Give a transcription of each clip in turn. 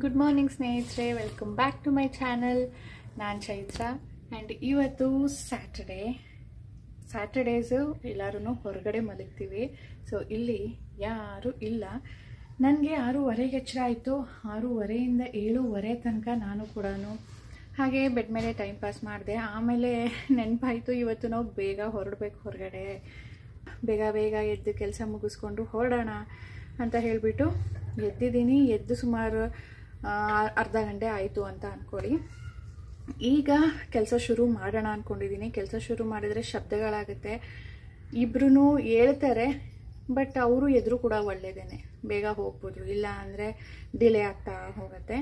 Good morning ಸ್ನೇಹಿತರೆ, welcome back to my channel. ನಾನು Chaitra and ಇವತ್ತು ಸ್ಯಾಟರ್ಡೇಸು ಎಲ್ಲರೂ ಹೊರಗಡೆ ಮಲಗ್ತೀವಿ. ಸೊ ಇಲ್ಲಿ ಯಾರೂ ಇಲ್ಲ. ನನಗೆ 6:30 ಎಚ್ಚರ ಆಯಿತು. 6:30ಇಂದ 7:30 ತನಕ ನಾನು ಕೂಡ ಹಾಗೆ ಬೆಡ್ ಮೇಲೆ ಟೈಮ್ ಪಾಸ್ ಮಾಡಿದೆ. ಆಮೇಲೆ ನೆನಪಾಯಿತು, ಇವತ್ತು ನಾವು ಬೇಗ ಹೊರಡಬೇಕು, ಹೊರಗಡೆ ಬೇಗ ಎದ್ದು ಕೆಲಸ ಮುಗಿಸ್ಕೊಂಡು ಹೊರಡೋಣ ಅಂತ ಹೇಳಿಬಿಟ್ಟು ಎದ್ದಿದ್ದೀನಿ. ಎದ್ದು ಸುಮಾರು ಅರ್ಧ ಗಂಟೆ ಆಯಿತು ಅಂತ ಅಂದ್ಕೊಳ್ಳಿ. ಈಗ ಕೆಲಸ ಶುರು ಮಾಡೋಣ ಅಂದ್ಕೊಂಡಿದ್ದೀನಿ. ಕೆಲಸ ಶುರು ಮಾಡಿದರೆ ಶಬ್ದಗಳಾಗುತ್ತೆ. ಇಬ್ಬರೂ ಹೇಳ್ತಾರೆ, ಬಟ್ ಅವರು ಎದುರು ಕೂಡ ಒಳ್ಳೆಯದೇ, ಬೇಗ ಹೋಗ್ಬೋದು, ಇಲ್ಲ ಅಂದರೆ ಡಿಲೇ ಆಗ್ತಾ ಹೋಗುತ್ತೆ.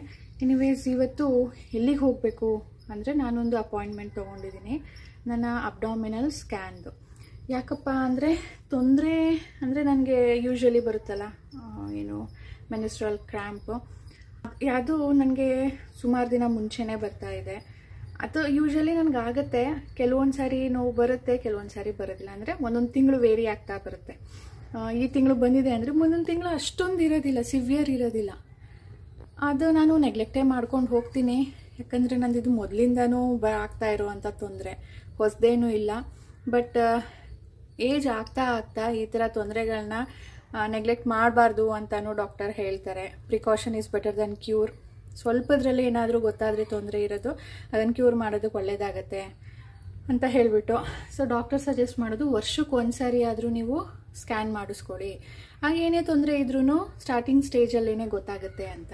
ಎನಿವೇಸ್, ಇವತ್ತು ಎಲ್ಲಿಗೆ ಹೋಗಬೇಕು ಅಂದರೆ ನಾನೊಂದು ಅಪಾಯಿಂಟ್ಮೆಂಟ್ ತೊಗೊಂಡಿದ್ದೀನಿ, ನನ್ನ ಅಬ್ಡಾಮಿನಲ್ ಸ್ಕ್ಯಾನ್ದು. ಯಾಕಪ್ಪ ಅಂದರೆ ತೊಂದರೆ ಅಂದರೆ ನನಗೆ ಯೂಶ್ವಲಿ ಬರುತ್ತಲ್ಲ, ಏನು ಮೆನ್ಸ್ಟ್ರಲ್ ಕ್ರ್ಯಾಂಪು, ಅದು ನನಗೆ ಸುಮಾರು ದಿನ ಮುಂಚೆನೇ ಬರ್ತಾ ಇದೆ. ಅದು ಯೂಶ್ವಲಿ ನನಗಾಗತ್ತೆ. ಕೆಲವೊಂದು ಸಾರಿ ನೋವು ಬರುತ್ತೆ, ಕೆಲವೊಂದು ಸಾರಿ ಬರೋದಿಲ್ಲ. ಅಂದರೆ ಒಂದೊಂದು ತಿಂಗಳು ವೇರಿ ಆಗ್ತಾ ಬರುತ್ತೆ. ಈ ತಿಂಗಳು ಬಂದಿದೆ ಅಂದರೆ ಮುಂದೊಂದು ತಿಂಗಳು ಅಷ್ಟೊಂದು ಇರೋದಿಲ್ಲ, ಸಿವಿಯರ್ ಇರೋದಿಲ್ಲ. ಅದು ನಾನು ನೆಗ್ಲೆಕ್ಟೇ ಮಾಡ್ಕೊಂಡು ಹೋಗ್ತೀನಿ. ಯಾಕಂದರೆ ನಂದಿದು ಮೊದಲಿಂದನೂ ಆಗ್ತಾ ಇರೋವಂಥ ತೊಂದರೆ, ಹೊಸದೇನೂ ಇಲ್ಲ. ಬಟ್ ಏಜ್ ಆಗ್ತಾ ಈ ಥರ ತೊಂದರೆಗಳನ್ನ ನೆಗ್ಲೆಕ್ಟ್ ಮಾಡಬಾರ್ದು ಅಂತಲೂ ಡಾಕ್ಟರ್ ಹೇಳ್ತಾರೆ. Precaution is better than cure. ಸ್ವಲ್ಪದ್ರಲ್ಲಿ ಏನಾದರೂ ಗೊತ್ತಾದರೆ ತೊಂದರೆ ಇರೋದು, ಅದನ್ನು ಕ್ಯೂರ್ ಮಾಡೋದಕ್ಕೆ ಒಳ್ಳೆಯದಾಗತ್ತೆ ಅಂತ ಹೇಳಿಬಿಟ್ಟು ಸೊ ಡಾಕ್ಟರ್ ಸಜೆಸ್ಟ್ ಮಾಡೋದು, ವರ್ಷಕ್ಕೆ ಒಂದು ಸಾರಿ ಆದರೂ ನೀವು ಸ್ಕ್ಯಾನ್ ಮಾಡಿಸ್ಕೊಳ್ಳಿ. ಆಗ ಏನೇ ತೊಂದರೆ ಇದ್ರೂ ಸ್ಟಾರ್ಟಿಂಗ್ ಸ್ಟೇಜಲ್ಲೇ ಗೊತ್ತಾಗುತ್ತೆ ಅಂತ.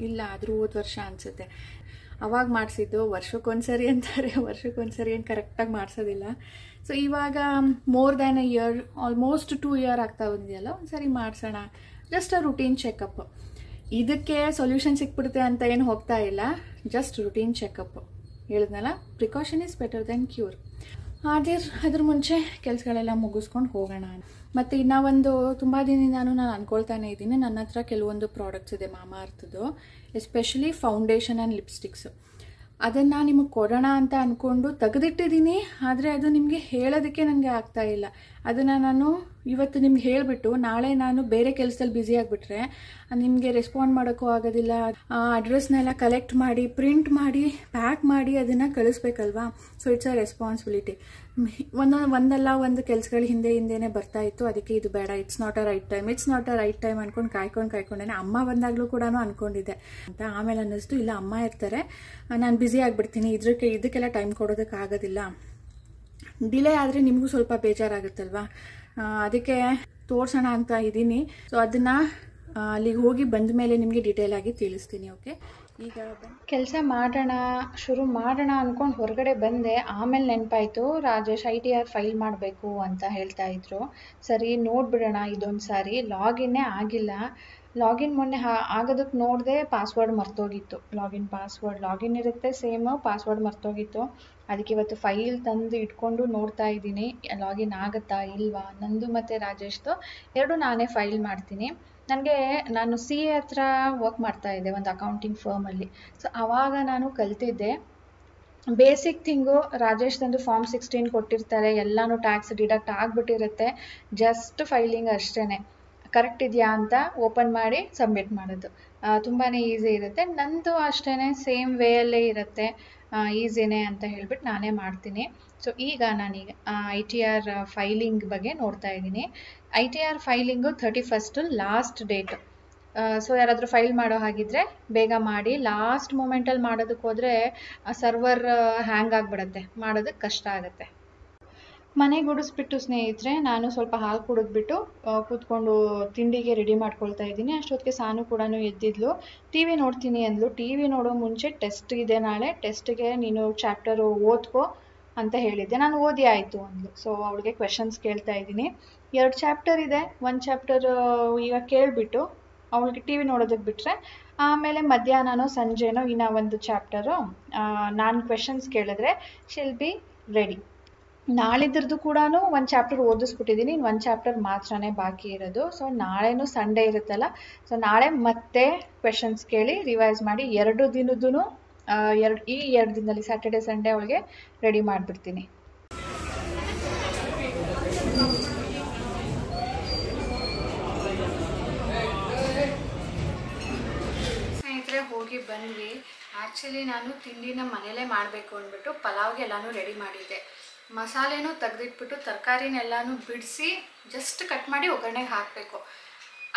ಇಲ್ಲ ಆದರೂ ಹೋದ ವರ್ಷ ಅನಿಸುತ್ತೆ ಅವಾಗ ಮಾಡಿಸಿದ್ದು. ವರ್ಷಕ್ಕೊಂದ್ಸರಿ ಅಂತಾರೆ, ವರ್ಷಕ್ಕೊಂದ್ಸರಿ ಏನು ಕರೆಕ್ಟಾಗಿ ಮಾಡಿಸೋದಿಲ್ಲ. ಸೊ ಇವಾಗ more than a year, almost 2 year ಆಗ್ತಾ ಬಂದಿದೆಯಲ್ಲ, ಒಂದ್ಸರಿ ಮಾಡಿಸೋಣ, ಜಸ್ಟ್ ಅ ರುಟೀನ್ ಚೆಕಪ್. ಇದಕ್ಕೆ ಸೊಲ್ಯೂಷನ್ ಸಿಕ್ಬಿಡುತ್ತೆ ಅಂತ ಏನು ಹೋಗ್ತಾ ಇಲ್ಲ, ಜಸ್ಟ್ ರುಟೀನ್ ಚೆಕಪ್. ಹೇಳಿದ್ನಲ್ಲ, precaution is better than cure. ಅದ್ರ ಮುಂಚೆ ಕೆಲಸಗಳೆಲ್ಲ ಮುಗಿಸ್ಕೊಂಡು ಹೋಗೋಣ. ಮತ್ತು ಇನ್ನೂ ಒಂದು ತುಂಬ ದಿನದಿಂದ ನಾನು ಅಂದ್ಕೊಳ್ತಾನೆ ಇದ್ದೀನಿ, ನನ್ನ ಹತ್ರ ಕೆಲವೊಂದು ಪ್ರಾಡಕ್ಟ್ಸ್ ಇದೆ ಮಾಮಾ ಅರ್ಥದ್ದು, ಎಸ್ಪೆಷಲಿ ಫೌಂಡೇಶನ್ ಆ್ಯಂಡ್ ಲಿಪ್ಸ್ಟಿಕ್ಸು. ಅದನ್ನು ನಿಮಗೆ ಕೊಡೋಣ ಅಂತ ಅಂದ್ಕೊಂಡು ತೆಗೆದಿಟ್ಟಿದ್ದೀನಿ. ಆದರೆ ಅದು ನಿಮಗೆ ಹೇಳೋದಕ್ಕೆ ನನಗೆ ಆಗ್ತಾ ಇಲ್ಲ. ಅದನ್ನು ನಾನು ಇವತ್ತು ನಿಮ್ಗೆ ಹೇಳಿಬಿಟ್ಟು ನಾಳೆ ನಾನು ಬೇರೆ ಕೆಲಸದಲ್ಲಿ ಬ್ಯುಸಿ ಆಗಿಬಿಟ್ರೆ ನಿಮಗೆ ರೆಸ್ಪಾಂಡ್ ಮಾಡೋಕ್ಕೂ ಆಗೋದಿಲ್ಲ. ಅಡ್ರೆಸ್ನೆಲ್ಲ ಕಲೆಕ್ಟ್ ಮಾಡಿ, ಪ್ರಿಂಟ್ ಮಾಡಿ, ಪ್ಯಾಕ್ ಮಾಡಿ ಅದನ್ನು ಕಳಿಸ್ಬೇಕಲ್ವಾ. So it's a responsibility. ಒಂದಲ್ಲ ಒಂದು ಕೆಲಸಗಳು ಹಿಂದೆನೇ ಬರ್ತಾ ಇತ್ತು. ಅದಕ್ಕೆ ಇದು ಬೇಡ, it's not a right time ಅಂದ್ಕೊಂಡು ಕಾಯ್ಕೊಂಡೇನೆ ಅಮ್ಮ ಬಂದಾಗಲೂ ಕೂಡ ಅಂದ್ಕೊಂಡಿದ್ದೆ ಅಂತ. ಆಮೇಲೆ ಅನ್ನಿಸ್ತು, ಇಲ್ಲ ಅಮ್ಮ ಇರ್ತಾರೆ, ನಾನು ಬ್ಯುಸಿ ಆಗಿಬಿಡ್ತೀನಿ, ಇದಕ್ಕೆಲ್ಲ ಟೈಮ್ ಕೊಡೋದಕ್ಕಾಗೋದಿಲ್ಲ. ಡಿಲೇ ಆದರೆ ನಿಮಗೂ ಸ್ವಲ್ಪ ಬೇಜಾರಾಗುತ್ತಲ್ವಾ, ಅದಕ್ಕೆ ತೋರಿಸೋಣ ಅಂತ ಇದ್ದೀನಿ. ಸೊ ಅದನ್ನು ಅಲ್ಲಿಗೆ ಹೋಗಿ ಬಂದ ಮೇಲೆ ನಿಮಗೆ ಡೀಟೇಲ್ ಆಗಿ ತಿಳಿಸ್ತೀನಿ. ಓಕೆ, ಈಗ ಕೆಲಸ ಶುರು ಮಾಡೋಣ ಅಂದ್ಕೊಂಡು ಹೊರಗಡೆ ಬಂದೆ. ಆಮೇಲೆ ನೆನಪಾಯಿತು, ರಾಜೇಶ್ ITR ಫೈಲ್ ಮಾಡಬೇಕು ಅಂತ ಹೇಳ್ತಾ ಇದ್ರು. ಸರಿ ನೋಡಿಬಿಡೋಣ ಇದೊಂದು ಸಾರಿ. ಲಾಗಿನ್ನೇ ಆಗಿಲ್ಲ. ಲಾಗಿನ್ ಮೊನ್ನೆ ಆಗೋದಕ್ಕೆ ನೋಡಿದೆ, ಪಾಸ್ವರ್ಡ್ ಮರ್ತೋಗಿತ್ತು. ಲಾಗಿನ್ ಇರುತ್ತೆ ಸೇಮ್, ಪಾಸ್ವರ್ಡ್ ಮರ್ತೋಗಿತ್ತು. ಅದಕ್ಕೆ ಇವತ್ತು ಫೈಲ್ ತಂದು ಇಟ್ಕೊಂಡು ನೋಡ್ತಾ ಇದ್ದೀನಿ ಲಾಗಿನ್ ಆಗುತ್ತಾ ಇಲ್ವಾ. ನಂದು ಮತ್ತು ರಾಜೇಶ್ದು ಎರಡು ನಾನೇ ಫೈಲ್ ಮಾಡ್ತೀನಿ. ನಾನು CA ಹತ್ರ ವರ್ಕ್ ಮಾಡ್ತಾ ಇದ್ದೆ ಒಂದು ಅಕೌಂಟಿಂಗ್ ಫರ್ಮಲ್ಲಿ. ಸೊ ಆವಾಗ ನಾನು ಕಲ್ತಿದ್ದೆ ಬೇಸಿಕ್ ಥಿಂಗು. ರಾಜೇಶ್ ತಂದು ಫಾರ್ಮ್ 16 ಕೊಟ್ಟಿರ್ತಾರೆ, ಎಲ್ಲನೂ ಟ್ಯಾಕ್ಸ್ ಡಿಡಕ್ಟ್ ಆಗಿಬಿಟ್ಟಿರುತ್ತೆ. ಜಸ್ಟ್ ಫೈಲಿಂಗ್ ಅಷ್ಟೇ, ಕರೆಕ್ಟ್ ಇದೆಯಾ ಅಂತ ಓಪನ್ ಮಾಡಿ ಸಬ್ಮಿಟ್ ಮಾಡೋದು. ತುಂಬಾ ಈಸಿ ಇರುತ್ತೆ. ನಂದು ಅಷ್ಟೇ, ಸೇಮ್ ವೇಯಲ್ಲೇ ಇರುತ್ತೆ, ಈಸಿನೇ ಅಂತ ಹೇಳ್ಬಿಟ್ಟು ನಾನೇ ಮಾಡ್ತೀನಿ. ಸೊ ಈಗ ನಾನೀಗ ITR ಫೈಲಿಂಗ್ ಬಗ್ಗೆ ನೋಡ್ತಾ ಇದ್ದೀನಿ. ITR filing 31st last date. So ಯಾರಾದರೂ ಫೈಲ್ ಮಾಡೋ ಹಾಗಿದ್ರೆ ಬೇಗ ಮಾಡಿ. ಲಾಸ್ಟ್ ಮೂಮೆಂಟಲ್ಲಿ ಮಾಡೋದಕ್ಕೆ ಹೋದರೆ ಸರ್ವರ್ ಹ್ಯಾಂಗ್ ಆಗಿಬಿಡುತ್ತೆ, ಮಾಡೋದಕ್ಕೆ ಕಷ್ಟ ಆಗುತ್ತೆ. ಮನೆ ಗುಡಿಸ್ಬಿಟ್ಟು ಸ್ನೇಹಿತರೆ, ನಾನು ಸ್ವಲ್ಪ ಹಾಲು ಕುಡಿದ್ಬಿಟ್ಟು ಕೂತ್ಕೊಂಡು ತಿಂಡಿಗೆ ರೆಡಿ ಮಾಡ್ಕೊಳ್ತಾ ಇದ್ದೀನಿ. ಅಷ್ಟೊತ್ತಿಗೆ ಸಾನು ಕೂಡ ಎದ್ದಿದ್ಲು. TV ನೋಡ್ತೀನಿ ಅಂದ್ಲು. TV ನೋಡೋ ಮುಂಚೆ ಟೆಸ್ಟ್ ಇದೆ ನಾಳೆ, ಟೆಸ್ಟ್ಗೆ ನೀನು ಚಾಪ್ಟರು ಓದ್ಕೋ ಅಂತ ಹೇಳಿದ್ದೆ. ನಾನು ಓದಿ ಆಯಿತು ಅಂದ್ಲು. ಸೊ ಅವಳಿಗೆ ಕ್ವೆಶನ್ಸ್ ಕೇಳ್ತಾ ಇದ್ದೀನಿ. 2 ಚಾಪ್ಟರ್ ಇದೆ. 1 ಚಾಪ್ಟರ್ ಈಗ ಕೇಳಿಬಿಟ್ಟು ಅವಳಿಗೆ TV ನೋಡೋದಕ್ಕೆ ಬಿಟ್ಟರೆ, ಆಮೇಲೆ ಮಧ್ಯಾಹ್ನನೋ ಸಂಜೆನೋ ಇನ್ನೂ ಒಂದು ಚಾಪ್ಟರು ನಾನು ಕ್ವೆಶನ್ಸ್ ಕೇಳಿದ್ರೆ ಶಿಲ್ ಬಿ ರೆಡಿ. ನಾಳಿದ್ರದ್ದು ಕೂಡ 1 ಚಾಪ್ಟರ್ ಓದಿಸ್ಬಿಟ್ಟಿದ್ದೀನಿ, ಇನ್ನು 1 ಚಾಪ್ಟರ್ ಮಾತ್ರನೇ ಬಾಕಿ ಇರೋದು. ಸೊ ನಾಳೆನೂ ಸಂಡೇ ಇರುತ್ತಲ್ಲ, ಸೊ ನಾಳೆ ಮತ್ತೆ ಕ್ವೆಶನ್ಸ್ ಕೇಳಿ ರಿವೈಸ್ ಮಾಡಿ 2 ದಿನದ್ದು ಈ 2 ದಿನದಲ್ಲಿ ಸ್ಯಾಟರ್ಡೆ ಸಂಡೇ ಅವಳಿಗೆ ರೆಡಿ ಮಾಡಿಬಿಡ್ತೀನಿ. ಹೋಗಿ ಬಂದ್ವಿ. ಆ್ಯಕ್ಚುಲಿ ನಾನು ತಿಂಡಿನ ಮನೇಲೇ ಮಾಡಬೇಕು ಅಂದ್ಬಿಟ್ಟು ಪಲಾವ್ಗೆ ಎಲ್ಲನೂ ರೆಡಿ ಮಾಡಿದ್ದೆ. ಮಸಾಲೆನೂ ತೆಗೆದಿಟ್ಬಿಟ್ಟು ತರಕಾರಿನೆಲ್ಲನೂ ಬಿಡಿಸಿ ಜಸ್ಟ್ ಕಟ್ ಮಾಡಿ ಒಗ್ಗರಣೆಗೆ ಹಾಕಬೇಕು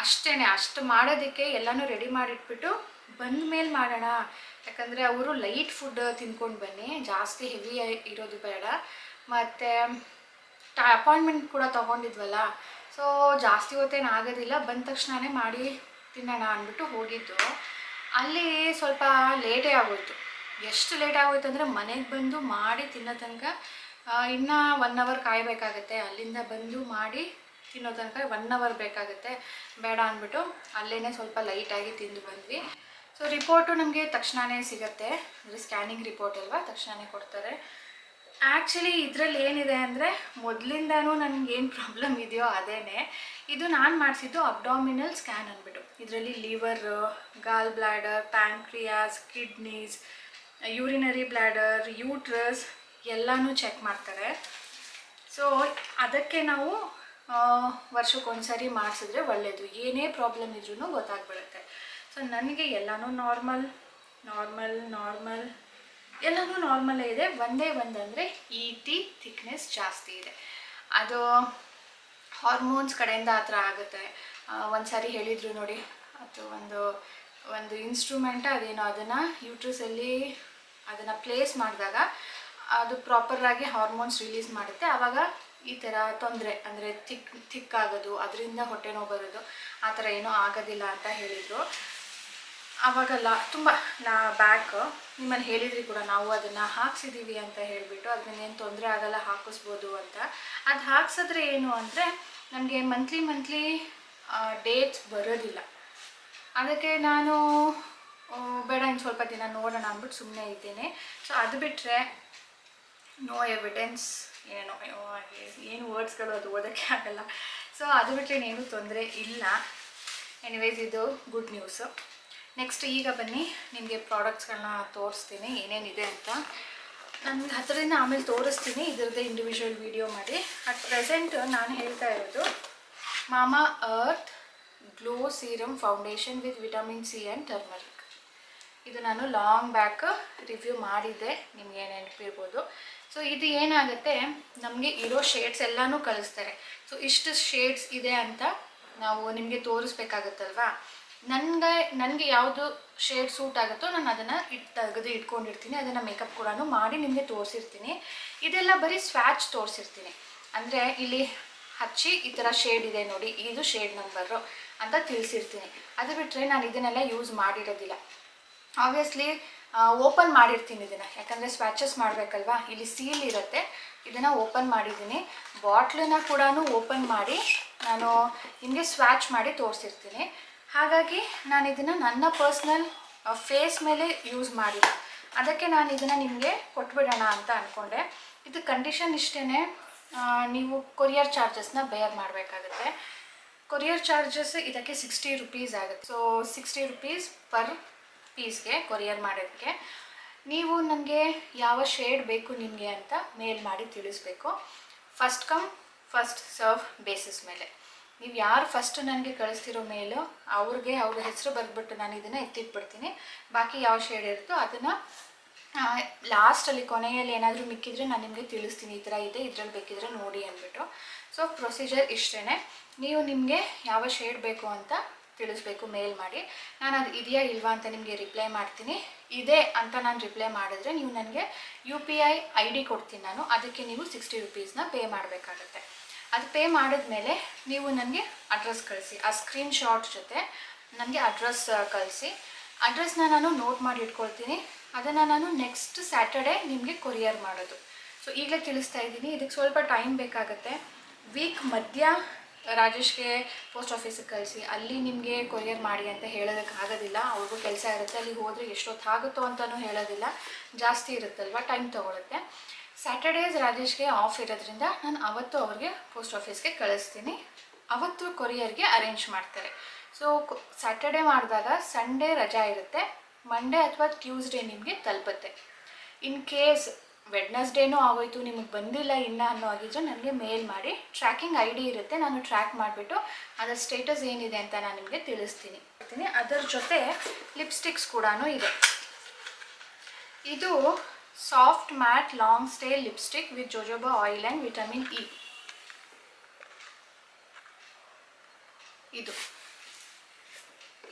ಅಷ್ಟೇ. ಅಷ್ಟು ಮಾಡೋದಕ್ಕೆ ಎಲ್ಲನೂ ರೆಡಿ ಮಾಡಿಟ್ಬಿಟ್ಟು ಬಂದ ಮೇಲೆ ಮಾಡೋಣ. ಯಾಕಂದರೆ ಅವರು ಲೈಟ್ ಫುಡ್ ತಿಂದ್ಕೊಂಡು ಬನ್ನಿ, ಜಾಸ್ತಿ ಹೆವಿ ಇರೋದು ಬೇಡ. ಮತ್ತು ಅಪಾಯಿಂಟ್ಮೆಂಟ್ ಕೂಡ ತೊಗೊಂಡಿದ್ವಲ್ಲ, ಸೊ ಜಾಸ್ತಿ ಹೊತ್ತೇನು ಆಗೋದಿಲ್ಲ, ಬಂದ ತಕ್ಷಣವೇ ಮಾಡಿ ತಿನ್ನೋಣ ಅಂದ್ಬಿಟ್ಟು ಹೋಗಿದ್ದು. ಅಲ್ಲಿ ಸ್ವಲ್ಪ ಲೇಟೇ ಆಗೋಯ್ತು. ಎಷ್ಟು ಲೇಟ್ ಆಗೋಯ್ತು ಅಂದರೆ ಮನೆಗೆ ಬಂದು ಮಾಡಿ ತಿನ್ನೋ ತನಕ ಇನ್ನೂ 1 ಅವರ್ ಕಾಯಬೇಕಾಗತ್ತೆ. ಅಲ್ಲಿಂದ ಬಂದು ಮಾಡಿ ತಿನ್ನೋ ತನಕ 1 ಅವರ್ ಬೇಕಾಗುತ್ತೆ. ಬೇಡ ಅಂದ್ಬಿಟ್ಟು ಅಲ್ಲೇ ಸ್ವಲ್ಪ ಲೈಟಾಗಿ ತಿಂದು ಬಂದ್ವಿ. ಸೊ ರಿಪೋರ್ಟು ನಮಗೆ ತಕ್ಷಣವೇ ಸಿಗುತ್ತೆ, ಅಂದರೆ ಸ್ಕ್ಯಾನಿಂಗ್ ರಿಪೋರ್ಟ್ ಅಲ್ವಾ, ತಕ್ಷಣವೇ ಕೊಡ್ತಾರೆ. ಆ್ಯಕ್ಚುಲಿ ಇದರಲ್ಲಿ ಏನಿದೆ ಅಂದರೆ ಮೊದಲಿಂದನೂ ನನಗೇನು ಪ್ರಾಬ್ಲಮ್ ಇದೆಯೋ ಅದೇ. ಇದು ನಾನು ಮಾಡಿಸಿದ್ದು ಅಬ್ಡಾಮಿನಲ್ ಸ್ಕ್ಯಾನ್ ಅಂದ್ಬಿಟ್ಟು. ಇದರಲ್ಲಿ liver, gall bladder, pancreas, kidneys, urinary bladder, uterus ಎಲ್ಲನೂ ಚೆಕ್ ಮಾಡ್ತಾರೆ. ಸೊ ಅದಕ್ಕೆ ನಾವು ವರ್ಷಕ್ಕೊಂದ್ಸರಿ ಮಾಡಿಸಿದ್ರೆ ಒಳ್ಳೆಯದು. ಏನೇ ಪ್ರಾಬ್ಲಮ್ ಇದ್ರೂ ಗೊತ್ತಾಗ್ಬಿಡುತ್ತೆ. ಸೊ ನನಗೆ ಎಲ್ಲನೂ ನಾರ್ಮಲ್ ಎಲ್ಲನೂ ನಾರ್ಮಲೇ ಇದೆ. ಒಂದೇ ಒಂದಂದರೆ ET ಥಿಕ್ನೆಸ್ ಜಾಸ್ತಿ ಇದೆ. ಅದು ಹಾರ್ಮೋನ್ಸ್ ಕಡೆಯಿಂದ ಆ ಥರ ಆಗುತ್ತೆ. ಒಂದು ಸಾರಿ ಹೇಳಿದರು ನೋಡಿ, ಅದು ಒಂದು ಇನ್ಸ್ಟ್ರೂಮೆಂಟ ಅದೇನೋ, ಅದನ್ನು ಯೂಟ್ರಸಲ್ಲಿ ಅದನ್ನು ಪ್ಲೇಸ್ ಮಾಡಿದಾಗ ಅದು ಪ್ರಾಪರಾಗಿ ಹಾರ್ಮೋನ್ಸ್ ರಿಲೀಸ್ ಮಾಡುತ್ತೆ. ಆವಾಗ ಈ ಥರ ತೊಂದರೆ ಅಂದರೆ ಥಿಕ್ ಆಗೋದು, ಅದರಿಂದ ಹೊಟ್ಟೆ ನೋವು ಬರೋದು, ಆ ಥರ ಏನೂ ಆಗೋದಿಲ್ಲ ಅಂತ ಹೇಳಿದರು. ಆವಾಗಲ್ಲ ತುಂಬ ಬ್ಯಾಕ್ ನಿಮ್ಮನ್ನು ಹೇಳಿದ್ರಿ ಕೂಡ, ನಾವು ಅದನ್ನು ಹಾಕ್ಸಿದ್ದೀವಿ ಅಂತ ಹೇಳಿಬಿಟ್ಟು, ಅದರಿಂದ ಏನು ತೊಂದರೆ ಆಗೋಲ್ಲ, ಹಾಕಿಸ್ಬೋದು ಅಂತ. ಅದು ಹಾಕ್ಸಿದ್ರೆ ಏನು ಅಂದರೆ ನಮಗೆ ಮಂತ್ಲಿ ಡೇಟ್ಸ್ ಬರೋದಿಲ್ಲ. ಅದಕ್ಕೆ ನಾನು ಬೇಡ ಇನ್ನು ಸ್ವಲ್ಪ ದಿನ ನೋಡೋಣ ಅಂದ್ಬಿಟ್ಟು ಸುಮ್ಮನೆ ಇದ್ದೀನಿ. ಸೊ ಅದು ಬಿಟ್ಟರೆ ನೋ ಎವಿಡೆನ್ಸ್, ಏನು ವರ್ಡ್ಸ್ಗಳು ಅದು ಓದೋಕ್ಕೆ ಆಗಲ್ಲ. ಸೊ ಅದು ಬಿಟ್ಟರೆ ಇನ್ನೇನು ತೊಂದರೆ ಇಲ್ಲ. ಎನಿವೇಸ್ ಇದು ಗುಡ್ ನ್ಯೂಸು. ನೆಕ್ಸ್ಟ್ ಈಗ ಬನ್ನಿ ನಿಮಗೆ ಪ್ರಾಡಕ್ಟ್ಸ್ಗಳನ್ನ ತೋರಿಸ್ತೀನಿ ಏನೇನಿದೆ ಅಂತ. ನಾನು ಹತ್ತಿರದಿಂದ ಆಮೇಲೆ ತೋರಿಸ್ತೀನಿ, ಇದರದ್ದೇ ಇಂಡಿವಿಜುವಲ್ ವಿಡಿಯೋ ಮಾಡಿ. ಅಟ್ ಪ್ರೆಸೆಂಟ್ ನಾನು ಹೇಳ್ತಾ ಇರೋದು ಮಾಮಾ earth glow serum foundation with vitamin C and turmeric. ಇದು ನಾನು ಲಾಂಗ್ ಬ್ಯಾಕ್ ರಿವ್ಯೂ ಮಾಡಿದ್ದೆ, ನಿಮಗೆ ನೆನಪಿರ್ಬೋದು. ಸೊ ಇದು ಏನಾಗುತ್ತೆ, ನಮಗೆ ಇರೋ ಶೇಡ್ಸ್ ಎಲ್ಲನೂ ಕಳಿಸ್ತಾರೆ. ಸೊ ಇಷ್ಟು ಶೇಡ್ಸ್ ಇದೆ ಅಂತ ನಾವು ನಿಮಗೆ ತೋರಿಸ್ಬೇಕಾಗತ್ತಲ್ವಾ. ನನಗೆ ಯಾವುದು ಶೇಡ್ ಸೂಟ್ ಆಗುತ್ತೋ ನಾನು ಅದನ್ನು ತೆಗೆದು ಇಟ್ಕೊಂಡಿರ್ತೀನಿ. ಅದನ್ನು ಮೇಕಪ್ ಕೂಡ ಮಾಡಿ ನಿಮಗೆ ತೋರಿಸಿರ್ತೀನಿ. ಇದೆಲ್ಲ ಬರೀ ಸ್ವ್ಯಾಚ್ ತೋರಿಸಿರ್ತೀನಿ, ಅಂದರೆ ಇಲ್ಲಿ ಹಚ್ಚಿ ಈ ಥರ ಶೇಡ್ ಇದೆ ನೋಡಿ, ಇದು ಶೇಡ್ ನಂಬರು ಅಂತ ತಿಳಿಸಿರ್ತೀನಿ. ಅದು ಬಿಟ್ಟರೆ ನಾನು ಇದನ್ನೆಲ್ಲ ಯೂಸ್ ಮಾಡಿರೋದಿಲ್ಲ. ಆಬ್ವಿಯಸ್ಲಿ ಓಪನ್ ಮಾಡಿರ್ತೀನಿ ಇದನ್ನು, ಯಾಕಂದರೆ ಸ್ವ್ಯಾಚಸ್ ಮಾಡಬೇಕಲ್ವಾ. ಇಲ್ಲಿ ಸೀಲ್ ಇರುತ್ತೆ, ಇದನ್ನು ಓಪನ್ ಮಾಡಿದ್ದೀನಿ. ಬಾಟ್ಲನ್ನ ಕೂಡ ಓಪನ್ ಮಾಡಿ ನಾನು ನಿಮಗೆ ಸ್ವ್ಯಾಚ್ ಮಾಡಿ ತೋರಿಸಿರ್ತೀನಿ. ಹಾಗಾಗಿ ನಾನು ಇದನ್ನು ನನ್ನ ಪರ್ಸ್ನಲ್ ಫೇಸ್ ಮೇಲೆ ಯೂಸ್ ಮಾಡಿಲ್ಲ. ಅದಕ್ಕೆ ನಾನು ಇದನ್ನು ನಿಮಗೆ ಕೊಟ್ಬಿಡೋಣ ಅಂತ ಅಂದ್ಕೊಂಡೆ. ಇದು ಕಂಡೀಷನ್ ಇಷ್ಟೇ, ನೀವು ಕೊರಿಯರ್ ಚಾರ್ಜಸ್ನ ಬೇರ್ ಮಾಡಬೇಕಾಗುತ್ತೆ. ಕೊರಿಯರ್ ಚಾರ್ಜಸ್ ಇದಕ್ಕೆ 60 ರೂಪೀಸ್ ಆಗುತ್ತೆ. ಸೊ 60 ರೂಪೀಸ್ ಪರ್ ಪೀಸ್ಗೆ ಕೊರಿಯರ್ ಮಾಡೋದಕ್ಕೆ. ನೀವು ನನಗೆ ಯಾವ ಶೇಡ್ ಬೇಕು ನಿಮಗೆ ಅಂತ ಮೇಲ್ ಮಾಡಿ ತಿಳಿಸ್ಬೇಕು. First come first serve basis ಮೇಲೆ. ನೀವು ಯಾರು ಫಸ್ಟು ನನಗೆ ಕಳಿಸ್ತಿರೋ ಮೇಲು ಅವ್ರ ಹೆಸರು ಬರೆದ್ಬಿಟ್ಟು ನಾನು ಇದನ್ನು ಎತ್ತಿಟ್ಬಿಡ್ತೀನಿ. ಬಾಕಿ ಯಾವ ಶೇಡ್ ಇರುತ್ತೋ ಅದನ್ನು ಲಾಸ್ಟಲ್ಲಿ ಕೊನೆಯಲ್ಲಿ ಏನಾದರೂ ಮಿಕ್ಕಿದ್ರೆ ನಾನು ನಿಮಗೆ ತಿಳಿಸ್ತೀನಿ, ಈ ಥರ ಇದೆ, ಇದರಲ್ಲಿ ಬೇಕಿದ್ರೆ ನೋಡಿ ಅಂದ್ಬಿಟ್ಟು. ಸೊ ಪ್ರೊಸೀಜರ್ ಇಷ್ಟೇ. ನೀವು ನಿಮಗೆ ಯಾವ ಶೇಡ್ ಬೇಕು ಅಂತ ತಿಳಿಸ್ಬೇಕು ಮೇಲ್ ಮಾಡಿ. ನಾನು ಅದು ಇದೆಯಾ ಇಲ್ವಾ ಅಂತ ನಿಮಗೆ ರಿಪ್ಲೈ ಮಾಡ್ತೀನಿ. ಇದೆ ಅಂತ ನಾನು ರಿಪ್ಲೈ ಮಾಡಿದ್ರೆ ನೀವು ನನಗೆ UPI ID ಕೊಡ್ತೀನಿ ನಾನು, ಅದಕ್ಕೆ ನೀವು 60 ರೂಪೀಸ್ನ ಪೇ ಮಾಡಬೇಕಾಗತ್ತೆ. ಅದು ಪೇ ಮಾಡಿದ್ಮೇಲೆ ನೀವು ನನಗೆ ಅಡ್ರೆಸ್ ಕಳಿಸಿ, ಆ ಸ್ಕ್ರೀನ್ಶಾಟ್ ಜೊತೆ ನನಗೆ ಅಡ್ರೆಸ್ ಕಳಿಸಿ. ಅಡ್ರೆಸ್ನ ನಾನು ನೋಟ್ ಮಾಡಿ ಇಟ್ಕೊಳ್ತೀನಿ. ಅದನ್ನು ನಾನು ನೆಕ್ಸ್ಟ್ ಸ್ಯಾಟರ್ಡೇ ನಿಮಗೆ ಕೊರಿಯರ್ ಮಾಡೋದು. ಸೊ ಈಗಲೇ ತಿಳಿಸ್ತಾ ಇದ್ದೀನಿ, ಇದಕ್ಕೆ ಸ್ವಲ್ಪ ಟೈಮ್ ಬೇಕಾಗುತ್ತೆ. ವೀಕ್ ಮಧ್ಯ ರಾಜೇಶ್ಗೆ ಪೋಸ್ಟ್ ಆಫೀಸಿಗೆ ಕಳಿಸಿ, ಅಲ್ಲಿ ನಿಮಗೆ ಕೊರಿಯರ್ ಮಾಡಿ ಅಂತ ಹೇಳೋದಕ್ಕಾಗೋದಿಲ್ಲ. ಅವ್ರಿಗೂ ಕೆಲಸ ಇರುತ್ತೆ, ಅಲ್ಲಿಗೆ ಹೋದರೆ ಎಷ್ಟೊತ್ತಾಗುತ್ತೋ ಅಂತಲೂ ಹೇಳೋದಿಲ್ಲ, ಜಾಸ್ತಿ ಇರುತ್ತಲ್ವ, ಟೈಮ್ ತೊಗೊಳುತ್ತೆ. ಸ್ಯಾಟರ್ಡೇಸ್ ರಾಜೇಶ್ಗೆ ಆಫ್ ಇರೋದ್ರಿಂದ ನಾನು ಅವತ್ತು ಅವ್ರಿಗೆ ಪೋಸ್ಟ್ ಆಫೀಸ್ಗೆ ಕಳಿಸ್ತೀನಿ, ಅವತ್ತು ಕೊರಿಯರ್ಗೆ ಅರೇಂಜ್ ಮಾಡ್ತಾರೆ. ಸೊ ಸ್ಯಾಟರ್ಡೇ ಮಾಡಿದಾಗ ಸಂಡೇ ರಜಾ ಇರುತ್ತೆ, ಮಂಡೇ ಅಥವಾ ಟ್ಯೂಸ್ಡೇ ನಿಮಗೆ ತಲುಪುತ್ತೆ. ಇನ್ ಕೇಸ್ ವೆಡ್ನೆಸ್ಡೇನೂ ಆಗೋಯ್ತು, ನಿಮಗೆ ಬಂದಿಲ್ಲ ಇನ್ನೂ ಅನ್ನೋ ಆಗಿದ್ರೆ ನನಗೆ ಮೇಲ್ ಮಾಡಿ, ಟ್ರ್ಯಾಕಿಂಗ್ ID ಇರುತ್ತೆ, ನಾನು ಟ್ರ್ಯಾಕ್ ಮಾಡಿಬಿಟ್ಟು ಅದರ ಸ್ಟೇಟಸ್ ಏನಿದೆ ಅಂತ ನಾನು ನಿಮಗೆ ತಿಳಿಸ್ತೀನಿ. ಅದರ ಜೊತೆ ಲಿಪ್ಸ್ಟಿಕ್ಸ್ ಕೂಡ ಇದೆ. ಇದು soft matte long stay lipstick with jojoba oil and vitamin E.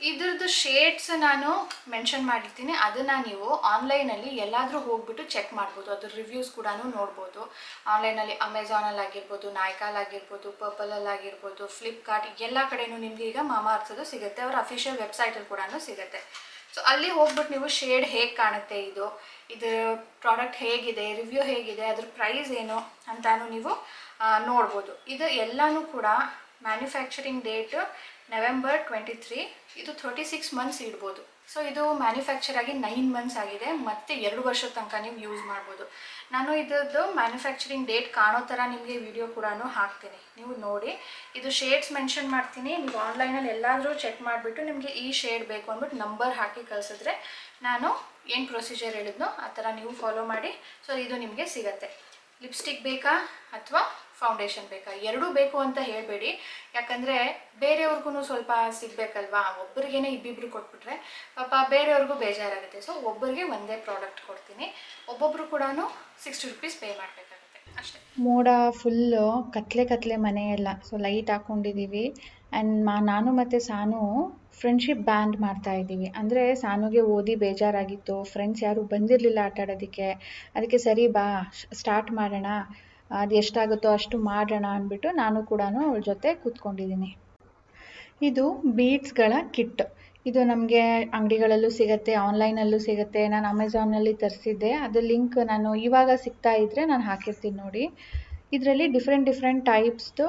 ಇದ್ರದ್ದು ಶೇಡ್ಸ್ ನಾನು ಮೆನ್ಷನ್ ಮಾಡಿರ್ತೀನಿ, ಅದನ್ನು ನೀವು ಆನ್ಲೈನಲ್ಲಿ ಎಲ್ಲಾದರೂ ಹೋಗ್ಬಿಟ್ಟು ಚೆಕ್ ಮಾಡ್ಬೋದು. ಅದ್ರ ರಿವ್ಯೂಸ್ ಕೂಡ ನೋಡ್ಬೋದು. ಆನ್ಲೈನಲ್ಲಿ ಅಮೆಝಾನಲ್ಲಿ ಆಗಿರ್ಬೋದು, ನಾಯ್ಕಾಲ್ ಆಗಿರ್ಬೋದು, ಪರ್ಪಲಲ್ಲಿ ಆಗಿರ್ಬೋದು, ಫ್ಲಿಪ್ಕಾರ್ಟ್, ಎಲ್ಲ ಕಡೆಯೂ ನಿಮಗೆ ಈಗ ಮಾಮಾ ಅರ್ಥದ್ದು ಸಿಗುತ್ತೆ. ಅವರ ಅಫಿಷಿಯಲ್ ವೆಬ್ಸೈಟಲ್ಲಿ ಕೂಡ ಸಿಗುತ್ತೆ. ಸೊ ಅಲ್ಲಿ ಹೋಗ್ಬಿಟ್ಟು ನೀವು ಶೇಡ್ ಹೇಗೆ ಕಾಣುತ್ತೆ, ಇದು ಪ್ರಾಡಕ್ಟ್ ಹೇಗಿದೆ, ರಿವ್ಯೂ ಹೇಗಿದೆ, ಅದ್ರ ಪ್ರೈಸ್ ಏನು ಅಂತಾನು ನೀವು ನೋಡ್ಬೋದು. ಇದು ಎಲ್ಲನೂ ಕೂಡ ಮ್ಯಾನುಫ್ಯಾಕ್ಚರಿಂಗ್ ಡೇಟ್ November 23. ಇದು 36 ಮಂತ್ಸ್ ಇಡ್ಬೋದು. ಸೊ ಇದು ಮ್ಯಾನುಫ್ಯಾಕ್ಚರ್ ಆಗಿ 9 ಮಂತ್ಸ್ ಆಗಿದೆ, ಮತ್ತು 2 ವರ್ಷದ ತನಕ ನೀವು ಯೂಸ್ ಮಾಡ್ಬೋದು. ನಾನು ಇದ್ರದ್ದು ಮ್ಯಾನುಫ್ಯಾಕ್ಚರಿಂಗ್ ಡೇಟ್ ಕಾಣೋ ಥರ ನಿಮಗೆ ವಿಡಿಯೋ ಕೂಡ ಹಾಕ್ತೀನಿ, ನೀವು ನೋಡಿ. ಇದು ಶೇಡ್ಸ್ ಮೆನ್ಷನ್ ಮಾಡ್ತೀನಿ, ನೀವು ಆನ್ಲೈನಲ್ಲಿ ಎಲ್ಲಾದರೂ ಚೆಕ್ ಮಾಡಿಬಿಟ್ಟು ನಿಮಗೆ ಈ ಶೇಡ್ ಬೇಕು ಅಂದ್ಬಿಟ್ಟು ನಂಬರ್ ಹಾಕಿ ಕಳಿಸಿದ್ರೆ ನಾನು ಏನು ಪ್ರೊಸೀಜರ್ ಹೇಳಿದ್ನೋ ಆ ಥರ ನೀವು ಫಾಲೋ ಮಾಡಿ. ಸೊ ಇದು ನಿಮಗೆ ಸಿಗತ್ತೆ. ಲಿಪ್ಸ್ಟಿಕ್ ಬೇಕಾ ಅಥವಾ ಫೌಂಡೇಶನ್ ಬೇಕಾ, ಎರಡೂ ಬೇಕು ಅಂತ ಹೇಳಬೇಡಿ, ಯಾಕಂದರೆ ಬೇರೆಯವ್ರಿಗೂ ಸ್ವಲ್ಪ ಸಿಗಬೇಕಲ್ವಾ. ಒಬ್ಬರಿಗೇನೆ ಇಬ್ಬಿಬ್ರು ಕೊಟ್ಬಿಟ್ರೆ ಪಾಪ ಬೇರೆಯವ್ರಿಗೂ ಬೇಜಾರಾಗುತ್ತೆ. ಸೊ ಒಬ್ಬರಿಗೆ ಒಂದೇ ಪ್ರಾಡಕ್ಟ್ ಕೊಡ್ತೀನಿ, ಒಬ್ಬೊಬ್ಬರು ಕೂಡ 60 ರೂಪೀಸ್ ಪೇ ಮಾಡಬೇಕಾಗುತ್ತೆ ಅಷ್ಟೇ. ಮೋಡ ಫುಲ್ಲು ಕತ್ಲೆ ಮನೆಯೆಲ್ಲ. So light ಹಾಕ್ಕೊಂಡಿದ್ದೀವಿ. ಆ್ಯಂಡ್ ನಾನು ಮತ್ತು ಸಾನು ಫ್ರೆಂಡ್ಶಿಪ್ ಬ್ಯಾಂಡ್ ಮಾಡ್ತಾ ಇದ್ದೀವಿ. ಅಂದರೆ ಸಾನುಗೆ ಓದಿ ಬೇಜಾರಾಗಿತ್ತು, ಫ್ರೆಂಡ್ಸ್ ಯಾರೂ ಬಂದಿರಲಿಲ್ಲ ಆಟ ಆಡೋದಕ್ಕೆ. ಅದಕ್ಕೆ ಸರಿ ಬಾ ಸ್ಟಾರ್ಟ್ ಮಾಡೋಣ, ಅದು ಎಷ್ಟಾಗುತ್ತೋ ಅಷ್ಟು ಮಾಡೋಣ ಅಂದ್ಬಿಟ್ಟು ನಾನು ಕೂಡ ಅವಳ ಜೊತೆ ಕೂತ್ಕೊಂಡಿದ್ದೀನಿ. ಇದು ಬೀಡ್ಸ್ಗಳ ಕಿಟ್. ಇದು ನಮಗೆ ಅಂಗಡಿಗಳಲ್ಲೂ ಸಿಗುತ್ತೆ, ಆನ್ಲೈನಲ್ಲೂ ಸಿಗುತ್ತೆ. ನಾನು ಅಮೆಝಾನಲ್ಲಿ ತರಿಸಿದ್ದೆ, ಅದು ಲಿಂಕ್ ನಾನು ಇವಾಗ ಸಿಗ್ತಾ ಇದ್ದರೆ ನಾನು ಹಾಕಿರ್ತೀನಿ ನೋಡಿ. ಇದರಲ್ಲಿ ಡಿಫ್ರೆಂಟ್ ಟೈಪ್ಸ್ದು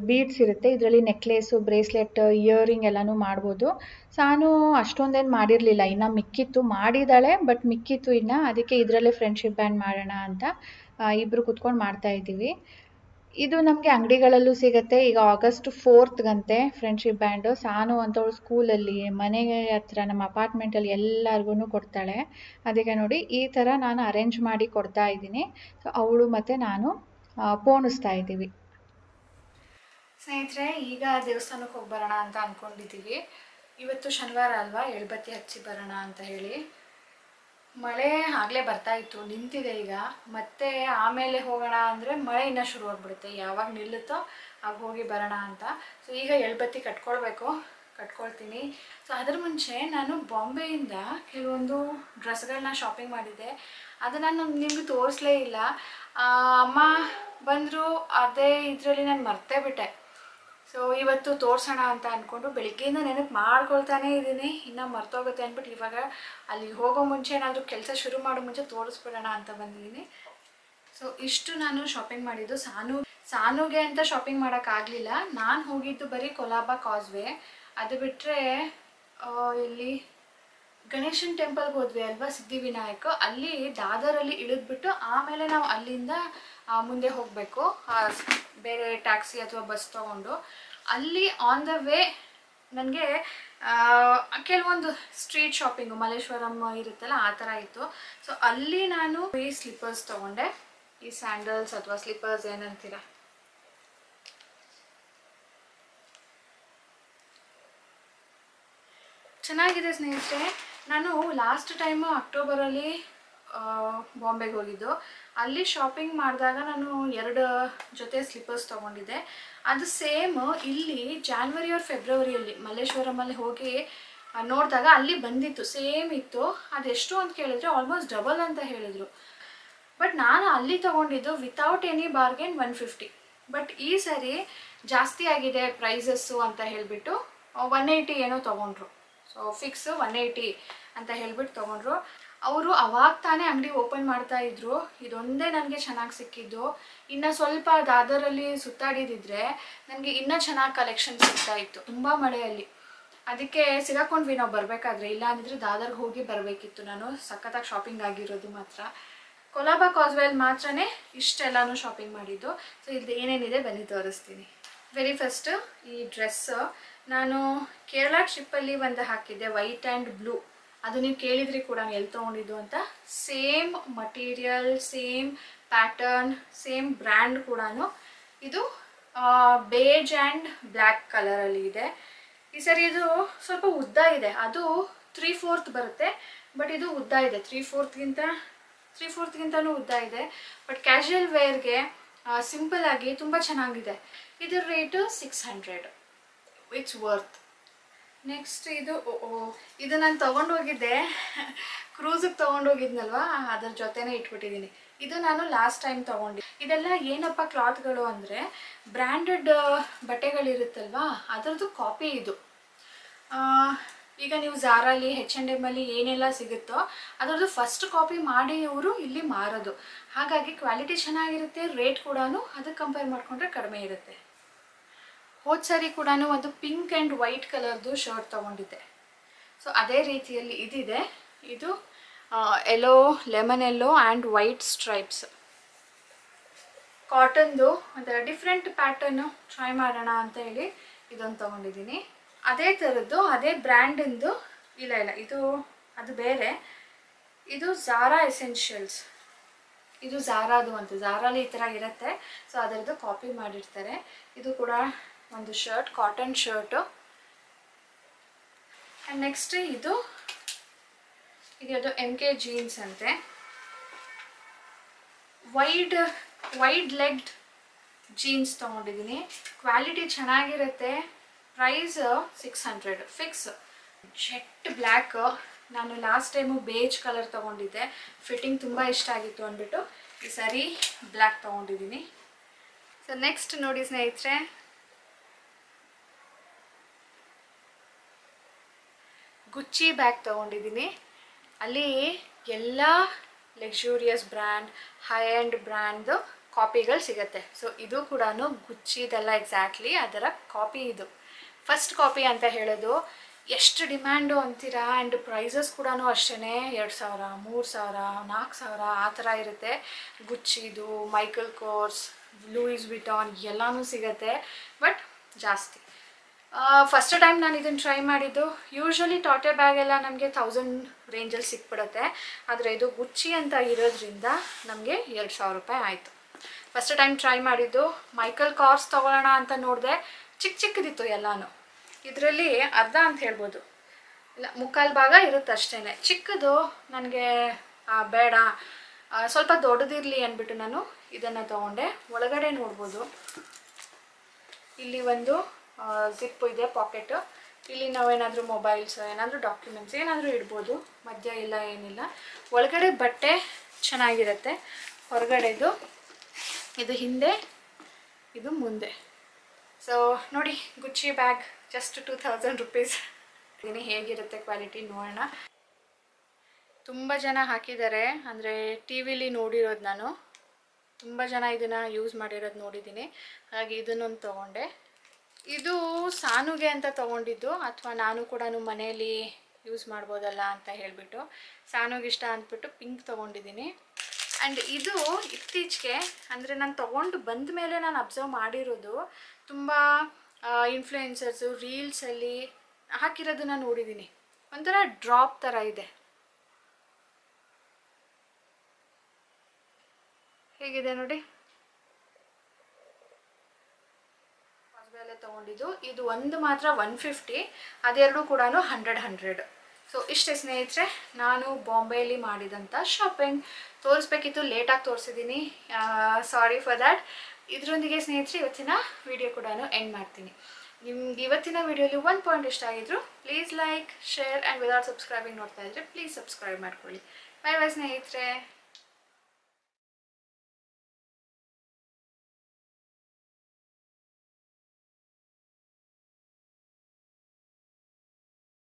ಬೀಡ್ಸ್ ಇರುತ್ತೆ. ಇದರಲ್ಲಿ ನೆಕ್ಲೇಸು, ಬ್ರೇಸ್ಲೆಟ್, ಇಯರಿಂಗ್ ಎಲ್ಲನೂ ಮಾಡ್ಬೋದು. ಸಾನು ಅಷ್ಟೊಂದೇನು ಮಾಡಿರಲಿಲ್ಲ, ಇನ್ನು ಮಿಕ್ಕಿತ್ತು, ಮಾಡಿದ್ದಾಳೆ ಬಟ್ ಮಿಕ್ಕಿತ್ತು ಇನ್ನು. ಅದಕ್ಕೆ ಇದರಲ್ಲೇ ಫ್ರೆಂಡ್ಶಿಪ್ ಬ್ಯಾಂಡ್ ಮಾಡೋಣ ಅಂತ ಇಬ್ಬರು ಕುತ್ಕೊಂಡು ಮಾಡ್ತಾ ಇದ್ದೀವಿ. ಇದು ನಮಗೆ ಅಂಗಡಿಗಳಲ್ಲೂ ಸಿಗುತ್ತೆ. ಈಗ August 4th ಫ್ರೆಂಡ್ಶಿಪ್ ಬ್ಯಾಂಡು. ಸಾನು ಅಂತವಳು ಸ್ಕೂಲಲ್ಲಿ, ಮನೆಗೆ ಹತ್ರ, ನಮ್ಮ ಅಪಾರ್ಟ್ಮೆಂಟಲ್ಲಿ ಎಲ್ಲರಿಗೂ ಕೊಡ್ತಾಳೆ. ಅದಕ್ಕೆ ನೋಡಿ ಈ ಥರ ನಾನು ಅರೇಂಜ್ ಮಾಡಿ ಕೊಡ್ತಾ ಇದ್ದೀನಿ. ಸೊ ಅವಳು ಮತ್ತು ನಾನು ಪೋಣಿಸ್ತಾ ಇದ್ದೀವಿ. ಸ್ನೇಹಿತರೆ, ಈಗ ದೇವಸ್ಥಾನಕ್ಕೆ ಹೋಗಿ ಬರೋಣ ಅಂತ ಅಂದ್ಕೊಂಡಿದ್ದೀವಿ. ಇವತ್ತು ಶನಿವಾರ ಅಲ್ವಾ, ಎಳ್ಬತ್ತಿ ಹಚ್ಚಿ ಬರೋಣ ಅಂತ ಹೇಳಿ. ಮಳೆ ಆಗಲೇ ಬರ್ತಾ ಇತ್ತು, ನಿಂತಿದೆ ಈಗ. ಮತ್ತೆ ಆಮೇಲೆ ಹೋಗೋಣ ಅಂದರೆ ಮಳೆ ಇನ್ನೂ ಶುರುವಾಗ್ಬಿಡುತ್ತೆ. ಯಾವಾಗ ನಿಲ್ಲುತ್ತೋ ಆಗ ಹೋಗಿ ಬರೋಣ ಅಂತ. ಸೊ ಈಗ ಎಳ್ಬತ್ತಿ ಕಟ್ಕೊಳ್ತೀನಿ. ಸೊ ಅದ್ರ ಮುಂಚೆ ನಾನು ಬಾಂಬೆಯಿಂದ ಕೆಲವೊಂದು ಡ್ರೆಸ್ಗಳನ್ನ ಶಾಪಿಂಗ್ ಮಾಡಿದ್ದೆ. ಅದನ್ನು ನಾನು ನಿಮಗೆ ತೋರಿಸಲೇ ಇಲ್ಲ. ಅಮ್ಮ ಬಂದರು, ಅದೇ ಇದರಲ್ಲಿ ನಾನು ಮರ್ತೇ ಬಿಟ್ಟೆ. ಸೊ ಇವತ್ತು ತೋರಿಸೋಣ ಅಂತ ಅಂದ್ಕೊಂಡು ಬೆಳಿಗ್ಗೆಯಿಂದ ನೆನಪು ಮಾಡ್ಕೊಳ್ತಾನೇ ಇದ್ದೀನಿ, ಇನ್ನೂ ಮರ್ತೋಗುತ್ತೆ ಅಂದ್ಬಿಟ್ಟು ಇವಾಗ ಅಲ್ಲಿಗೆ ಹೋಗೋ ಮುಂಚೆ ಏನಾದರೂ ಕೆಲಸ ಶುರು ಮಾಡೋ ಮುಂಚೆ ತೋರಿಸ್ಬಿಡೋಣ ಅಂತ ಬಂದಿದ್ದೀನಿ. ಸೊ ಇಷ್ಟು ನಾನು ಶಾಪಿಂಗ್ ಮಾಡಿದ್ದು. ಸಾನುಗೆ ಅಂತ ಶಾಪಿಂಗ್ ಮಾಡೋಕ್ಕಾಗಲಿಲ್ಲ. ನಾನು ಹೋಗಿದ್ದು ಬರೀ ಕೊಲಾಬಾ ಕಾಸ್ವೇ. ಅದು ಬಿಟ್ಟರೆ ಇಲ್ಲಿ ಗಣೇಶನ್ ಟೆಂಪಲ್ಗೆ ಹೋದ್ವಿ ಅಲ್ವಾ, ಸಿದ್ಧಿವಿನಾಯಕ, ಅಲ್ಲಿ ದಾದರಲ್ಲಿ ಇಳಿದ್ಬಿಟ್ಟು ಆಮೇಲೆ ನಾವು ಅಲ್ಲಿಂದ ಮುಂದೆ ಹೋಗಬೇಕು, ಬೇರೆ ಟ್ಯಾಕ್ಸಿ ಅಥವಾ ಬಸ್ ತೊಗೊಂಡು. ಅಲ್ಲಿ ಆನ್ ದ ವೇ ನನಗೆ ಕೆಲವೊಂದು ಸ್ಟ್ರೀಟ್ ಶಾಪಿಂಗು ಮಲ್ಲೇಶ್ವರಂ ಇರುತ್ತಲ್ಲ ಆ ಥರ ಇತ್ತು. ಸೊ ಅಲ್ಲಿ ನಾನು ಈ ಸ್ಲಿಪ್ಪರ್ಸ್ ತೊಗೊಂಡೆ, ಈ ಸ್ಯಾಂಡಲ್ಸ್ ಅಥವಾ ಸ್ಲಿಪ್ಪರ್ಸ್ ಏನಂತೀರ. ಚೆನ್ನಾಗಿದೆ ಸ್ನೇಹಿತರೆ. ನಾನು ಲಾಸ್ಟ್ ಟೈಮು ಅಕ್ಟೋಬರಲ್ಲಿ ಬಾಂಬೆಗೆ ಹೋಗಿದ್ದು. ಅಲ್ಲಿ ಶಾಪಿಂಗ್ ಮಾಡಿದಾಗ ನಾನು 2 ಜೊತೆ ಸ್ಲಿಪ್ಪರ್ಸ್ ತೊಗೊಂಡಿದ್ದೆ. ಅದು ಸೇಮ್ ಇಲ್ಲಿ ಜಾನ್ವರಿ ಆರ್ ಫೆಬ್ರವರಿಯಲ್ಲಿ ಮಲ್ಲೇಶ್ವರಮಲ್ಲಿ ಹೋಗಿ ನೋಡಿದಾಗ ಅಲ್ಲಿ ಬಂದಿತ್ತು, ಸೇಮ್ ಇತ್ತು. ಅದೆಷ್ಟು ಅಂತ ಕೇಳಿದ್ರೆ ಆಲ್ಮೋಸ್ಟ್ ಡಬಲ್ ಅಂತ ಹೇಳಿದರು. ಬಟ್ ನಾನು ಅಲ್ಲಿ ತೊಗೊಂಡಿದ್ದು ವಿತೌಟ್ ಎನಿ ಬಾರ್ಗೇನ್ 150. ಬಟ್ ಈ ಸರಿ ಜಾಸ್ತಿ ಆಗಿದೆ ಪ್ರೈಸಸ್ಸು ಅಂತ ಹೇಳಿಬಿಟ್ಟು 180 ಏನೋ ತೊಗೊಂಡ್ರು. ಸೊ ಫಿಕ್ಸ್ 180 ಅಂತ ಹೇಳ್ಬಿಟ್ಟು ತೊಗೊಂಡ್ರು. ಅವರು ಅವಾಗ ತಾನೇ ಅಂಗಡಿ ಓಪನ್ ಮಾಡ್ತಾ ಇದ್ರು. ಇದೊಂದೇ ನನಗೆ ಚೆನ್ನಾಗಿ ಸಿಕ್ಕಿದ್ದು. ಇನ್ನು ಸ್ವಲ್ಪ ದಾದರಲ್ಲಿ ಸುತ್ತಾಡಿದಿದ್ರೆ ನನಗೆ ಇನ್ನೂ ಚೆನ್ನಾಗಿ ಕಲೆಕ್ಷನ್ ಸಿಗ್ತಾ ಇತ್ತು. ತುಂಬ ಮಳೆಯಲ್ಲಿ ಅದಕ್ಕೆ ಸಿಗಾಕೊಂಡ್ವಿ ನಾವು ಬರಬೇಕಾದ್ರೆ. ಇಲ್ಲ ಅಂದಿದ್ರೆ ದಾದರ್ಗೆ ಹೋಗಿ ಬರಬೇಕಿತ್ತು. ನಾನು ಸಖತ್ತಾಗಿ ಶಾಪಿಂಗ್ ಆಗಿರೋದು ಮಾತ್ರ ಕೊಲಾಬಾ ಕಾಸ್ವೆಲ್ ಮಾತ್ರನೇ ಇಷ್ಟೆಲ್ಲನೂ ಶಾಪಿಂಗ್ ಮಾಡಿದ್ದು. ಸೊ ಇದು ಏನೇನಿದೆ ಬನ್ನಿ ತೋರಿಸ್ತೀನಿ. ವೆರಿ ಫಸ್ಟ್ ಈ ಡ್ರೆಸ್ ನಾನು ಕೇರಳ ಟ್ರಿಪ್ಪಲ್ಲಿ ಒಂದು ಹಾಕಿದ್ದೆ, ವೈಟ್ ಆ್ಯಂಡ್ ಬ್ಲೂ. ಅದು ನೀವು ಕೇಳಿದ್ರಿ ಕೂಡ ಎಲ್ಲಿ ತೊಗೊಂಡಿದ್ದು ಅಂತ. Same material, same pattern, same brand ಕೂಡ. ಇದು ಬೇಜ್ ಆ್ಯಂಡ್ ಬ್ಲ್ಯಾಕ್ ಕಲರಲ್ಲಿ ಇದೆ. ಈ ಸರಿ ಇದು ಸ್ವಲ್ಪ ಉದ್ದ ಇದೆ, ಅದು 3/4 ಬರುತ್ತೆ, ಬಟ್ ಇದು ಉದ್ದ ಇದೆ, 3/4ಗಿಂತನೂ ಉದ್ದ ಇದೆ. ಬಟ್ ಕ್ಯಾಶುಯಲ್ ವೇರ್ಗೆ ಸಿಂಪಲ್ ಆಗಿ ತುಂಬ ಚೆನ್ನಾಗಿದೆ. ಇದರ ರೇಟು 600. It's worth. ನೆಕ್ಸ್ಟ್ ಇದು ನಾನು ತೊಗೊಂಡೋಗಿದ್ದೆ, ಕ್ರೂಸಿಗೆ ತೊಗೊಂಡೋಗಿದ್ನಲ್ವಾ, ಅದ್ರ ಜೊತೆನೇ ಇಟ್ಬಿಟ್ಟಿದ್ದೀನಿ. ಇದು ನಾನು ಲಾಸ್ಟ್ ಟೈಮ್ ತೊಗೊಂಡಿದ್ದೆ. ಇದೆಲ್ಲ ಏನಪ್ಪ ಕ್ಲಾತ್ಗಳು ಅಂದರೆ ಬ್ರ್ಯಾಂಡೆಡ್ ಬಟ್ಟೆಗಳಿರುತ್ತಲ್ವಾ ಅದರದ್ದು ಕಾಪಿ ಇದು. ಈಗ ನೀವು ಝಾರಲ್ಲಿ, H&M ಅಲ್ಲಿ ಏನೆಲ್ಲ ಸಿಗುತ್ತೋ ಅದರದ್ದು ಫಸ್ಟ್ ಕಾಪಿ ಮಾಡಿ ಇವರು ಇಲ್ಲಿ ಮಾರೋದು. ಹಾಗಾಗಿ ಕ್ವಾಲಿಟಿ ಚೆನ್ನಾಗಿರುತ್ತೆ, ರೇಟ್ ಕೂಡ ಅದಕ್ಕೆ ಕಂಪೇರ್ ಮಾಡಿಕೊಂಡ್ರೆ ಕಡಿಮೆ ಇರುತ್ತೆ. ಹೋದ ಸಾರಿ ಕೂಡ ಒಂದು ಪಿಂಕ್ ಆ್ಯಂಡ್ ವೈಟ್ ಕಲರ್ದು ಶರ್ಟ್ ತೊಗೊಂಡಿದ್ದೆ. ಸೊ ಅದೇ ರೀತಿಯಲ್ಲಿ ಇದಿದೆ. ಇದು yellow, lemon yellow and white stripes, ಕಾಟನ್ದು ಒಂಥರ ಡಿಫ್ರೆಂಟ್ ಪ್ಯಾಟರ್ನು ಟ್ರೈ ಮಾಡೋಣ ಅಂತ ಹೇಳಿ ಇದೊಂದು ತೊಗೊಂಡಿದ್ದೀನಿ. ಅದೇ ಥರದ್ದು, ಅದೇ ಬ್ರ್ಯಾಂಡಿಂದು, ಇಲ್ಲ ಅದು ಬೇರೆ. ಇದು ಝಾರಾ ಎಸೆನ್ಷಿಯಲ್ಸ್, ಇದು ಝಾರಾದು ಅಂತ, ಝಾರಲ್ಲಿ ಈ ಥರ ಇರುತ್ತೆ. ಸೊ ಅದರದ್ದು ಕಾಪಿ ಮಾಡಿರ್ತಾರೆ. ಇದು ಕೂಡ ಒಂದು shirt, cotton shirt. And next ಇದು MK ಜೀನ್ಸ್ ಅಂತೆ, ವೈಡ್ ಲೆಗ್ಡ್ ಜೀನ್ಸ್ ತೊಗೊಂಡಿದ್ದೀನಿ. ಕ್ವಾಲಿಟಿ ಚೆನ್ನಾಗಿರುತ್ತೆ. Price 600 fix. ಜೆಟ್ ಬ್ಲ್ಯಾಕ್, ನಾನು ಲಾಸ್ಟ್ ಟೈಮು ಬೇಜ್ ಕಲರ್ ತೊಗೊಂಡಿದ್ದೆ, ಫಿಟ್ಟಿಂಗ್ ತುಂಬ ಇಷ್ಟ ಆಗಿತ್ತು ಅಂದ್ಬಿಟ್ಟು ಈ ಸಾರಿ ಬ್ಲ್ಯಾಕ್ ತೊಗೊಂಡಿದ್ದೀನಿ. ಸೊ ನೆಕ್ಸ್ಟ್ ನೋಡಿ ಸ್ನೇಹಿತರೆ, ಗುಚ್ಚಿ ಬ್ಯಾಗ್ ತೊಗೊಂಡಿದ್ದೀನಿ. ಅಲ್ಲಿ ಎಲ್ಲ ಲಕ್ಸುರಿಯಸ್ ಬ್ರ್ಯಾಂಡ್, ಹೈ ಎಂಡ್ ಬ್ರ್ಯಾಂಡ್ದು ಕಾಪಿಗಳು ಸಿಗುತ್ತೆ. ಸೊ ಇದು ಕೂಡ ಗುಚ್ಚಿದೆಲ್ಲ ಎಕ್ಸಾಕ್ಟ್ಲಿ ಅದರ ಕಾಪಿ. ಇದು ಫಸ್ಟ್ ಕಾಪಿ ಅಂತ ಹೇಳೋದು. ಎಷ್ಟು ಡಿಮ್ಯಾಂಡು ಅಂತೀರಾ. ಆ್ಯಂಡ್ ಪ್ರೈಸಸ್ ಕೂಡ ಅಷ್ಟೇ, 2,000, 3,000, 4,000 ಆ ಥರ ಇರುತ್ತೆ. ಗುಚ್ಚಿದು, ಮೈಕಲ್ ಕೋರ್ಸ್, ಲೂಯಿಸ್ ವಿಟಾನ್ ಎಲ್ಲನೂ ಸಿಗುತ್ತೆ, ಬಟ್ ಜಾಸ್ತಿ. ಫಸ್ಟ್ ಟೈಮ್ ನಾನು ಇದನ್ನು ಟ್ರೈ ಮಾಡಿದ್ದು. ಯೂಶ್ವಲಿ ಟಾಟೆ ಬ್ಯಾಗ್ ಎಲ್ಲ ನಮಗೆ 1000 ರೇಂಜಲ್ಲಿ ಸಿಕ್ಬಿಡುತ್ತೆ, ಆದರೆ ಇದು ಗುಚ್ಚಿ ಅಂತ ಇರೋದ್ರಿಂದ ನಮಗೆ 2,000 ರೂಪಾಯಿ ಆಯಿತು. ಫಸ್ಟ್ ಟೈಮ್ ಟ್ರೈ ಮಾಡಿದ್ದು. ಮೈಕಲ್ ಕಾರ್ಸ್ ತೊಗೊಳ್ಳೋಣ ಅಂತ ನೋಡಿದೆ, ಚಿಕ್ಕದಿತ್ತು ಎಲ್ಲನೂ. ಇದರಲ್ಲಿ ಅರ್ಧ ಅಂತ ಹೇಳ್ಬೋದು, ಇಲ್ಲ 3/4 ಭಾಗ ಇರುತ್ತೆ ಅಷ್ಟೇ. ಚಿಕ್ಕದು ನನಗೆ ಬೇಡ, ಸ್ವಲ್ಪ ದೊಡ್ಡದಿರಲಿ ಅಂದ್ಬಿಟ್ಟು ನಾನು ಇದನ್ನು ತೊಗೊಂಡೆ. ಒಳಗಡೆ ನೋಡ್ಬೋದು, ಇಲ್ಲಿ ಒಂದು ಜಿಪ್ ಇದೆ, ಪಾಕೆಟು. ಇಲ್ಲಿ ನಾವೇನಾದರೂ ಮೊಬೈಲ್ಸ್, ಏನಾದರೂ ಡಾಕ್ಯುಮೆಂಟ್ಸ್ ಏನಾದರೂ ಇಡ್ಬೋದು. ಮಧ್ಯ ಇಲ್ಲ, ಏನಿಲ್ಲ. ಒಳಗಡೆ ಬಟ್ಟೆ ಚೆನ್ನಾಗಿರುತ್ತೆ. ಹೊರಗಡೆದು ಇದು ಹಿಂದೆ, ಇದು ಮುಂದೆ. ಸೊ ನೋಡಿ, ಗುಚ್ಚಿ ಬ್ಯಾಗ್ ಜಸ್ಟ್ 2,000 ರೂಪೀಸ್. ಇದನ್ನು ಹೇಗಿರುತ್ತೆ ಕ್ವಾಲಿಟಿ ನೋಡೋಣ. ತುಂಬ ಜನ ಹಾಕಿದ್ದಾರೆ, ಅಂದರೆ ಟಿ ವಿಲಿ ನೋಡಿರೋದು ನಾನು. ತುಂಬ ಜನ ಇದನ್ನು ಯೂಸ್ ಮಾಡಿರೋದು ನೋಡಿದ್ದೀನಿ, ಹಾಗಾಗಿ ಇದನ್ನೊಂದು ತೊಗೊಂಡೆ. ಇದು ಸಾನುಗೆ ಅಂತ ತೊಗೊಂಡಿದ್ದು, ಅಥವಾ ನಾನು ಕೂಡ ಮನೆಯಲ್ಲಿ ಯೂಸ್ ಮಾಡ್ಬೋದಲ್ಲ ಅಂತ ಹೇಳಿಬಿಟ್ಟು ಸಾನುಗೆ ಇಷ್ಟ ಅಂದ್ಬಿಟ್ಟು ಪಿಂಕ್ ತೊಗೊಂಡಿದ್ದೀನಿ. ಆ್ಯಂಡ್ ಇದು ಇತ್ತೀಚೆಗೆ, ಅಂದರೆ ನಾನು ತೊಗೊಂಡು ಬಂದ ಮೇಲೆ ನಾನು ಅಬ್ಸರ್ವ್ ಮಾಡಿರೋದು, ತುಂಬ ಇನ್ಫ್ಲುಯೆನ್ಸರ್ಸು ರೀಲ್ಸಲ್ಲಿ ಹಾಕಿರೋದನ್ನ ನೋಡಿದ್ದೀನಿ. ಒಂಥರ ಡ್ರಾಪ್ ಥರ ಇದೆ. ಹೇಗಿದೆ ನೋಡಿ. ತೊಗೊಂಡಿದ್ದು ಇದು ಒಂದು ಮಾತ್ರ 150, ಅದೆರಡು ಕೂಡ 100. ಸೊ ಇಷ್ಟೇ ಸ್ನೇಹಿತರೆ, ನಾನು ಬಾಂಬೆಯಲ್ಲಿ ಮಾಡಿದಂಥ ಶಾಪಿಂಗ್. ತೋರಿಸ್ಬೇಕಿತ್ತು, ಲೇಟಾಗಿ ತೋರಿಸಿದ್ದೀನಿ, ಸಾರಿ ಫಾರ್ ದ್ಯಾಟ್. ಇದರೊಂದಿಗೆ ಸ್ನೇಹಿತರೆ ಇವತ್ತಿನ ವಿಡಿಯೋ ಕೂಡ ಎಂಡ್ ಮಾಡ್ತೀನಿ. ನಿಮ್ಗೆ ಇವತ್ತಿನ ವಿಡಿಯೋಲಿ ಒಂದು ಪಾಯಿಂಟ್ ಇಷ್ಟ ಆಗಿದ್ರು please like, share and without subscribing ನೋಡ್ತಾ ಇದ್ರೆ ಪ್ಲೀಸ್ ಸಬ್ಸ್ಕ್ರೈಬ್ ಮಾಡ್ಕೊಳ್ಳಿ. ಬೈ ಬೈ ಸ್ನೇಹಿತರೆ.